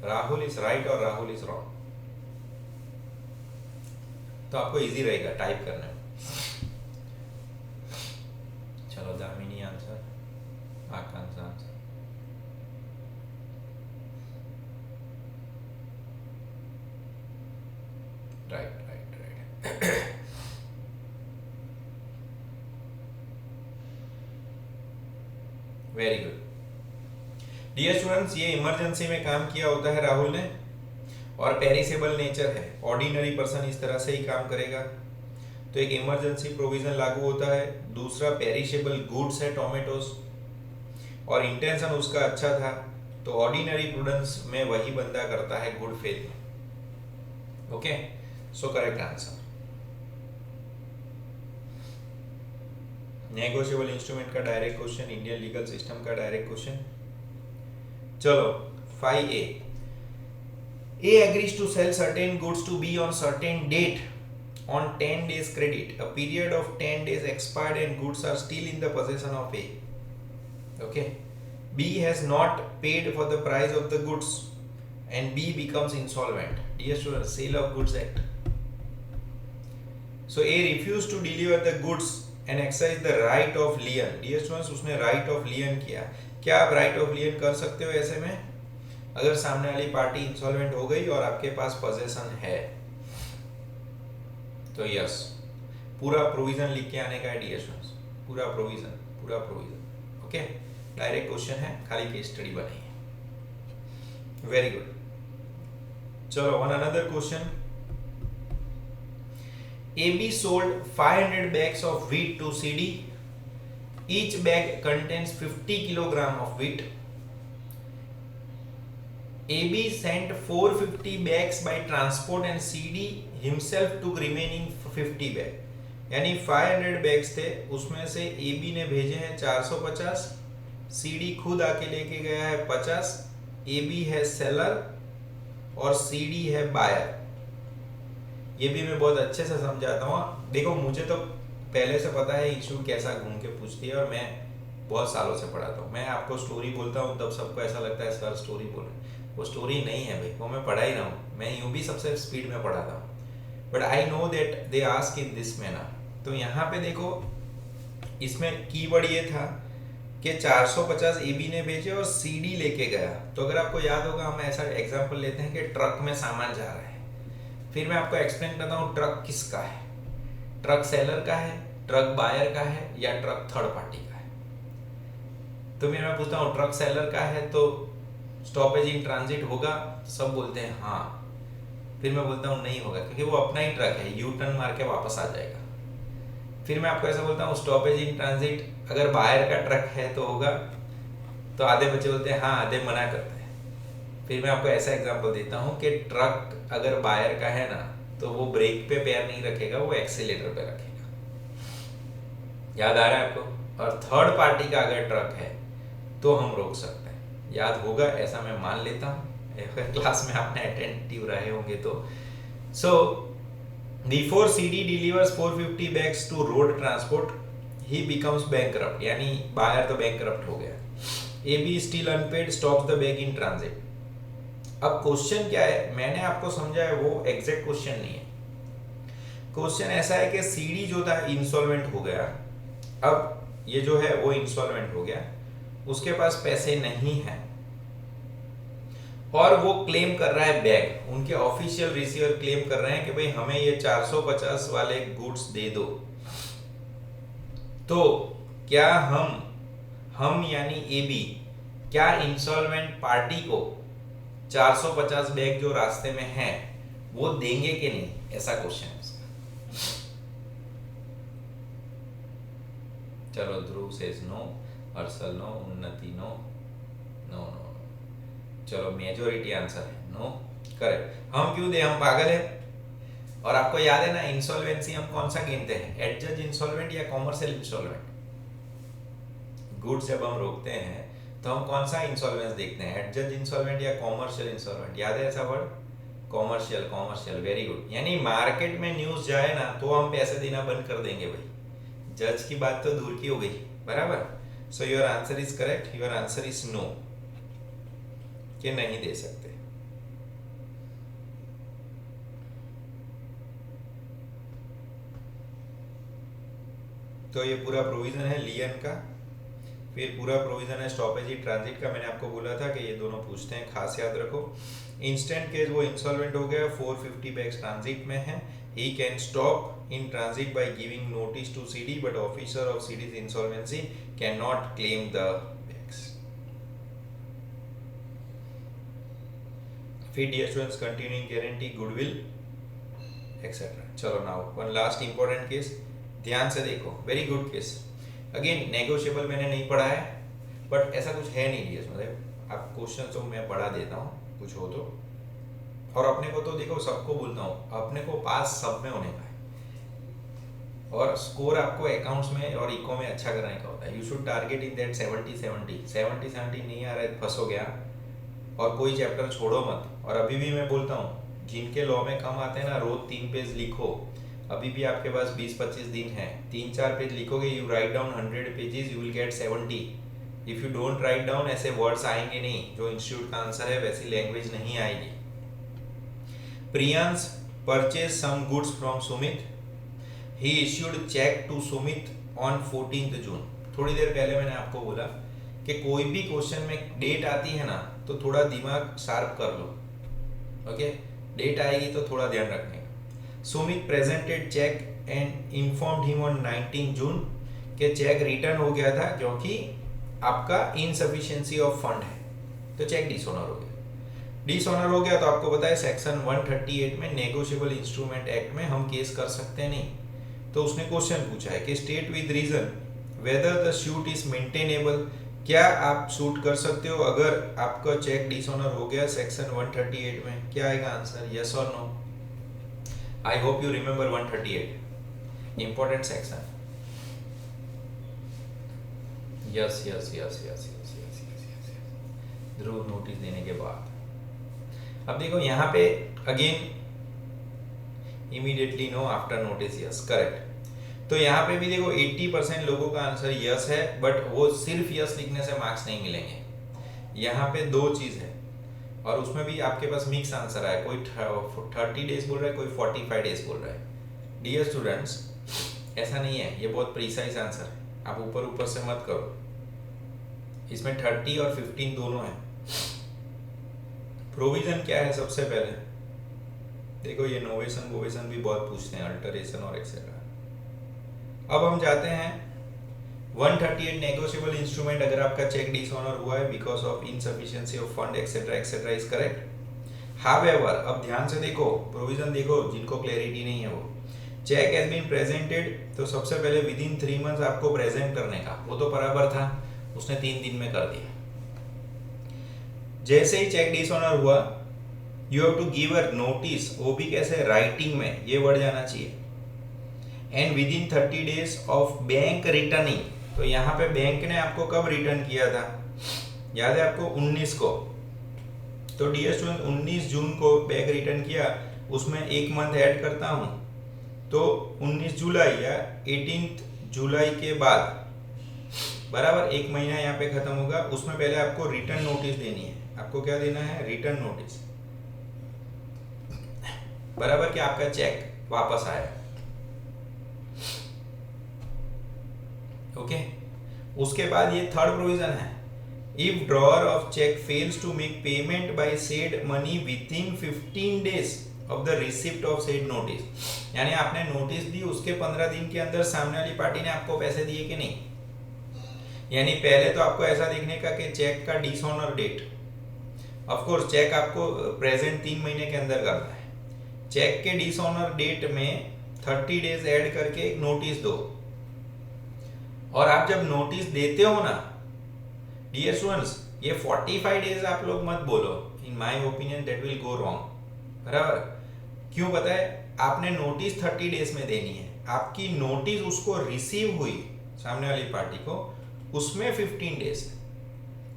राहुल इज राइट और राहुल इज रॉन्ग, तो आपको इजी रहेगा टाइप करने में। चलो, Damini answer, Akanksh answer. Right. Very good. Dear students, ये इमरजेंसी में काम किया होता है राहुल ने, और पेरिसेबल नेचर है, ऑर्डिनरी पर्सन इस तरह से ही काम करेगा, तो एक इमरजेंसी प्रोविजन लागू होता है। दूसरा, पेरिसेबल गुड्स है टोमेटोज, और इंटेंशन उसका अच्छा था, तो ऑर्डिनरी प्रूडेंस में वही बंदा करता है गुड फेथ में। Okay, so correct answer. Negotiable instrument का direct question, Indian legal system का डायरेक्ट क्वेश्चन। चलो 5A, A agrees to sell certain goods to B on certain date on 10 days credit. A period of 10 days expired and goods are still in the possession of A. Okay, B has not paid for the price of the goods and B becomes insolvent. Dear students, Sale of Goods Act. So A refused to deliver the goods and exercise the right of lien. Dear students, उसने right of lien किया। क्या आप right of lien कर सकते हो ऐसे में? अगर सामने वाली पार्टी इंसॉल्वेंट हो गई और आपके पास पोजेशन है तो यस, पूरा प्रोविजन लिख के आने का है डियर स्टूडेंट्स, पूरा प्रोविजन। ओके, डायरेक्ट क्वेश्चन है, खाली केस स्टडी बनाइए। Very good. चलो, one another question. AB sold 500 bags of wheat to CD. Each bag contains 50 kilogram of wheat. AB sent 450 bags by transport and CD himself took remaining 50 bag. यानी 500 bags थे, उसमें से AB ने भेजे हैं 450, CD खुद आके लेके गया है 50। AB है सेलर और CD है बायर। ये भी मैं बहुत अच्छे से समझाता हूँ। देखो, मुझे तो पहले से पता है इशू कैसा घूम के पूछती है, और मैं बहुत सालों से पढ़ाता हूँ। मैं आपको स्टोरी बोलता हूँ तब सबको ऐसा लगता है सर स्टोरी बोल रहे हैं, वो स्टोरी नहीं है भाई, वो मैं पढ़ा ही रहा हूँ। मैं यूँ भी सबसे स्पीड में पढ़ाता हूँ, but I know that they ask in this manner. तो यहाँ पे देखो, इसमें कीवर्ड ये था कि 450 AB ने भेजे और CD लेके गया। तो अगर आपको याद होगा, हम ऐसा एग्जाम्पल लेते हैं कि ट्रक में सामान जा रहा है, फिर मैं आपको एक्सप्लेन करता हूँ ट्रक किसका है, ट्रक सेलर का है, ट्रक बायर का है, या ट्रक थर्ड पार्टी का है। तो मैं पूछता हूँ ट्रक सेलर का है तो स्टॉपेज इन ट्रांजिट होगा, सब बोलते हैं हाँ। फिर मैं बोलता हूँ नहीं होगा क्योंकि वो अपना ही ट्रक है, यू टर्न मार के वापस आ जाएगा। फिर मैं आपको ऐसा बोलता हूँ स्टॉपेज इन ट्रांजिट, अगर बाहर का ट्रक है तो होगा, तो आधे बच्चे बोलते हैं हाँ, आधे मना करते हैं। फिर मैं आपको ऐसा एग्जांपल देता हूँ कि ट्रक अगर बाहर का है ना तो वो ब्रेक पे पैर नहीं रखेगा, वो एक्सीलेटर पे रखेगा। याद आ रहा है आपको? और थर्ड पार्टी का अगर ट्रक है तो हम रोक सकते हैं। याद होगा ऐसा मैं मान लेता हूँ, क्लास में आपने अटेंटिव रहे होंगे तो। So before CD delivers 450 bags to road transport he becomes bankrupt, यानी बायर तो बैंकरप्ट हो गया। AB still unpaid stops the bag in transit. अब क्वेश्चन क्या है, मैंने आपको समझाया वो एग्जैक्ट क्वेश्चन नहीं है। क्वेश्चन ऐसा है कि सीडी जो था इंसॉल्वेंट हो गया, अब ये जो है वो इंसॉल्वेंट हो गया, उसके पास पैसे नहीं है और वो क्लेम कर रहा है बैग। उनके ऑफिशियल रिसीवर क्लेम कर रहे हैं कि भाई हमें ये 450 वाले गुड्स दे दो। तो क्या हम यानी AB क्या इंसॉल्वेंट पार्टी को 450 बैग जो रास्ते में हैं वो देंगे कि नहीं, ऐसा क्वेश्चन है उसका। चलो ध्रुव सेज नो, अर्सल नो, उन्नति नो, नो नो। चलो मेजोरिटी आंसर है नो, करेक्ट। हम क्यों दे, हम पागल है। और आपको याद है ना इंसॉल्वेंसी हम कौन सा गिनते हैं, एडजज इंसॉल्वेंट या कॉमर्शियल इंसॉल्वेंट। गुड्स जब हम रोकते हैं तो हम कौन सा इंसॉल्वेंस देखते हैं, एडजज इंसॉल्वेंट या कॉमर्शियल इंसॉल्वेंट। याद है ऐसा word, commercial, commercial, very good. यानी मार्केट में न्यूज जाए ना तो हम पैसे देना बंद कर देंगे भाई, जज की बात तो दूर की हो गई, बराबर। So your answer is correct, your answer is no, कि नहीं दे सकते। तो ये पूरा प्रोविजन है लियन का, फिर पूरा प्रोविजन है स्टॉपेज ट्रांजिट का। मैंने आपको बोला था कि ये दोनों पूछते हैं, खास याद रखो। इंस्टेंट केस वो इंसॉल्वेंट हो गया, 450 बैग्स ट्रांजिट में है, he can stop in transit by giving notice to CD, but officer of CD's insolvency can not claim the bags. फिर dear students continuing guarantee, goodwill etcetera. चलो now one last important case, ध्यान से देखो, very good case. Again negotiable मैंने नहीं पढ़ा है, but ऐसा कुछ है नहीं डियर, मतलब आप क्वेश्चन तो मैं पढ़ा देता हूँ कुछ हो तो। और अपने को तो देखो सबको बोलता हूँ, अपने को पास सब में होने का है और स्कोर आपको अकाउंट्स में और इको में अच्छा करने का होता है। You should target in that 70-70 नहीं आ रहा है फंस हो गया, और कोई चैप्टर छोड़ो मत। और अभी भी मैं बोलता हूँ जिनके लॉ में कम आते हैं ना, रोज 3 पेज लिखो। अभी भी आपके पास 20-25 दिन है, 3-4 पेज लिखोगे, you write down 100 pages, you will gate 70। If you don't write down, ऐसे वर्ड्स आएंगे नहीं, जो इंस्टीट्यूट का आंसर है वैसी लैंग्वेज नहीं आएगी। Priyansh purchase some goods from Sumit, he issued cheque to Sumit on 14 June. थोड़ी देर पहले मैंने आपको बोला कि कोई भी क्वेश्चन में डेट आती है ना तो थोड़ा दिमाग शार्प कर लो, ओके। डेट आएगी तो थोड़ा ध्यान रखने का। Sumit presented cheque and informed him on 19 June के चेक रिटर्न हो गया था क्योंकि आपका इनसफिशिएंसी ऑफ फंड है, तो चेक डिसऑनर हो गया। डिसऑनर हो गया तो आपको पता है सेक्शन 138 में नेगोशिएबल इंस्ट्रूमेंट एक्ट में हम केस कर सकते नहीं। तो उसने क्वेश्चन पूछा है कि state with reason whether the suit is maintainable, क्या आप सूट कर सकते हो अगर आपका चेक डिसऑनर हो गया सेक्शन 138 में। क्या आएगा आंसर, यस और no. I hope you remember 138 important section. Yes yes yes yes yes yes yes Dhruv notice देने के बाद। अब देखो यहाँ पे again immediately no, after notice yes, correct. तो यहाँ पे भी देखो 80% लोगों का आंसर यस है, बट वो सिर्फ यस लिखने से मार्क्स नहीं मिलेंगे। यहाँ पे दो चीज है और उसमें भी आपके पास मिक्स आंसर है, कोई 30 डेज बोल रहा है, कोई 45 डेज बोल रहा है। डियर स्टूडेंट्स ऐसा नहीं है, ये बहुत प्रिसाइज आंसर है, आप ऊपर ऊपर से मत करो। इसमें 30 और 15 दोनों है। प्रोविजन क्या है सबसे पहले देखो, ये नोवेशन वोवेशन भी बहुत पूछते हैं, अल्टरेशन और एक्सेट्रा। अब हम जाते हैं 138 नेगोशिएबल इंस्ट्रूमेंट, अगर आपका चेक डिसऑनर हुआ है because of insufficiency of fund etcetera etcetera is correct. However, अब ध्यान से देखो, प्रोविजन देखो, जिनको क्लैरिटी नहीं है वो, चेक हैज बीन प्रेजेंटेड, तो सबसे पहले विद इन 3 मंथ्स आपको प्रेजेंट करने का, वो तो बराबर था, उसने 3 दिन में कर दिया। जैसे ही चेक डिसऑनर हुआ, you have to give a notice, वो भी कैसे, राइटिंग में, ये वर्ड जाना चाहिए, and within 30 days of bank returning, तो यहाँ पे बैंक ने आपको कब रिटर्न किया था, याद है आपको, 19 को, तो डियर स्टूडेंट 19 जून को बैंक रिटर्न किया, उसमें एक मंथ ऐड करता हूँ, तो 19 जुलाई या 18 जुलाई के बाद, बराबर एक महीना यहाँ पे खत्म होगा, उसमें पहले आपको रिटर्न नोटिस देनी है। आपको क्या देना है, रिटर्न नोटिस, बराबर कि आपका चेक वापस आया। ओके, उसके बाद ये थर्ड प्रोविजन है, if drawer of cheque fails to make payment by said money within 15 days of the receipt of said notice, यानी आपने नोटिस दी, उसके 15 दिन के अंदर सामने वाली पार्टी ने आपको पैसे दिए कि नहीं, यानी पहले तो आपको ऐसा देखने का कि चेक का dishonour date, of course cheque आपको प्रेजेंट 3 महीने के अंदर करना है, चेक के डिसऑनर डेट में 30 डेज ऐड करके एक नोटिस दो, और आप जब नोटिस देते हो ना डियर स्टूडेंट्स, ये 45 डेज आप लोग मत बोलो, in my opinion that will go wrong, बराबर, क्यों पता है, आपने नोटिस 30 डेज में देनी है, आपकी नोटिस उसको रिसीव हुई सामने वाली पार्टी को, उसमें 15 डेज है,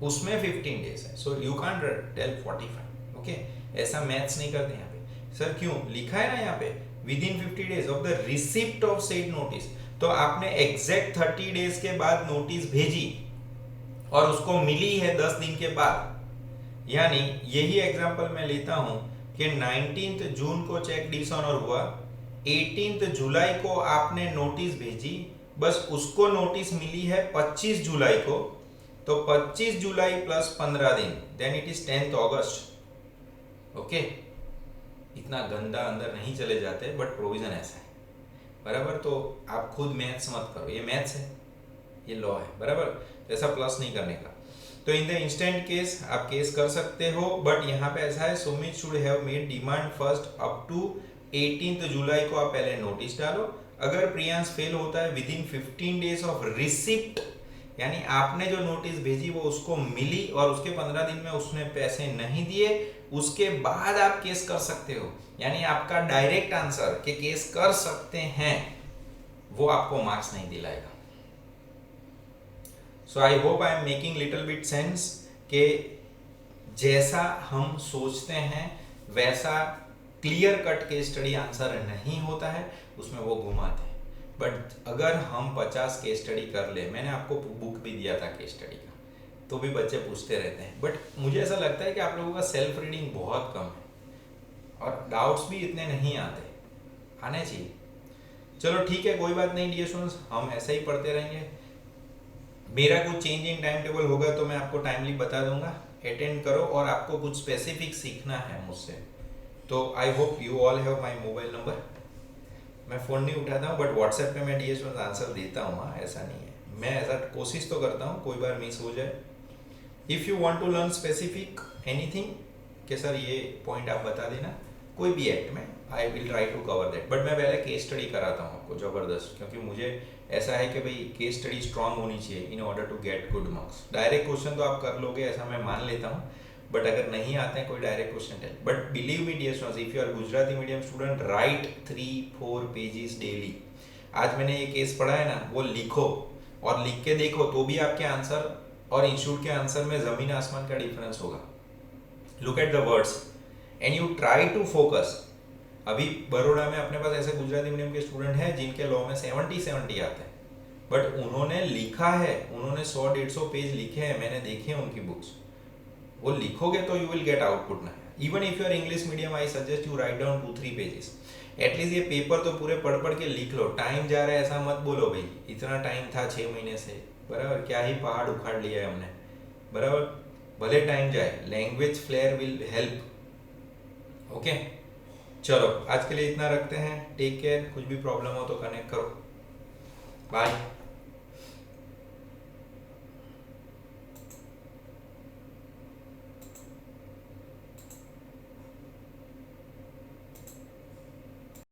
उसमें 15 डेज है, so you can't tell 45, okay, ऐसा मैथ्स नहीं करते यहाँ पे सर, क्यों लिखा है ना यहाँ पे with in 50 days of the receipt of said notice, तो आपने एग्जैक्ट 30 डेज के बाद नोटिस भेजी और उसको मिली है 10 दिन के बाद, यानी यही एग्जांपल मैं लेता हूं कि 19 जून को चेक डिसऑनर हुआ, 18 जुलाई को आपने नोटिस भेजी, बस उसको नोटिस मिली है 25 जुलाई को, तो 25 जुलाई प्लस 15 दिन, देन इट इज 10th अगस्त। ओके, इतना गंदा अंदर नहीं चले जाते, बट प्रोविजन ऐसा है, बराबर, तो आप खुद मैथ्स मत करो, ये मैथ्स है, ये लॉ है, बराबर, ऐसा प्लस नहीं करने का। तो इन द इंस्टेंट केस आप केस कर सकते हो, बट यहाँ पे ऐसा है, Sumit should have made demand first up to 18 July को आप पहले नोटिस डालो, अगर प्रियांश फेल होता है with in 15 days of receipt, यानी आपने जो नोटिस भेजी वो उसको मिली और उसके 15 दिन में उसने पैसे नहीं दिए, उसके बाद आप केस कर सकते हो, यानी आपका डायरेक्ट आंसर कि केस कर सकते हैं वो आपको मार्क्स नहीं दिलाएगा। So I hope I am making little bit sense कि जैसा हम सोचते हैं वैसा clear cut case study answer नहीं होता है, उसमें वो घुमाते हैं, बट अगर हम 50 केस स्टडी कर ले, मैंने आपको बुक भी दिया था केस स्टडी का, तो भी बच्चे पूछते रहते हैं, बट मुझे ऐसा लगता है कि आप लोगों का सेल्फ रीडिंग बहुत कम है और डाउट्स भी इतने नहीं आते, आने चाहिए। चलो ठीक है, कोई बात नहीं डियर स्टूडेंट्स, हम ऐसे ही पढ़ते रहेंगे, मेरा कुछ चेंज इन टाइम टेबल होगा तो मैं आपको टाइमली बता दूंगा, अटेंड करो, और आपको कुछ स्पेसिफिक सीखना है मुझसे, तो आई hope you all have my mobile number, मैं फ़ोन नहीं उठाता हूँ, बट व्हाट्सएप पे मैं डीएस में आंसर देता हूँ, हाँ ऐसा नहीं है, मैं ऐसा कोशिश तो करता हूँ, कोई बार मिस हो जाए। If you want to learn specific anything कि सर ये पॉइंट आप बता देना, कोई भी एक्ट में, I will try to cover that, but मैं पहले केस स्टडी कराता हूँ आपको ज़बरदस्त, क्योंकि मुझे ऐसा है कि भाई केस स्टडी स्ट्रांग होनी चाहिए in order to get good marks. Direct question तो आप कर लोगे ऐसा मैं मान लेता हूँ, बट अगर नहीं आते हैं कोई direct question tell, but believe me dear students, if you are Gujarati medium student, write 3-4 pages daily. आज मैंने ये केस पढ़ा है ना, वो लिखो और लिख के देखो, तो भी आपके आंसर और इंस्टीट्यूट के आंसर में ज़मीन आसमान का डिफरेंस होगा। Look at the words and you try to focus. अभी बड़ौदा में अपने पास ऐसे गुजराती मीडियम के स्टूडेंट हैं जिनके लॉ में 70 आते हैं, बट उन्होंने लिखा है, उन्होंने 100-150 पेज लिखे हैं, मैंने देखे हैं उनकी बुक्स, वो लिखोगे तो यू विल गेट आउटपुट ना। Even if you are English medium, I suggest you write down 2-3 pages, at least ये पेपर तो पूरे पढ़ के लिख लो। टाइम जा रहा है ऐसा मत बोलो भाई, इतना टाइम था 6 महीने से, बराबर, क्या ही पहाड़ उखाड़ लिया है हमने, बराबर, भले टाइम जाए, language flair will help. Okay, चलो आज के लिए इतना रखते हैं, टेक केयर, कुछ भी प्रॉब्लम हो तो कनेक्ट करो, बाय।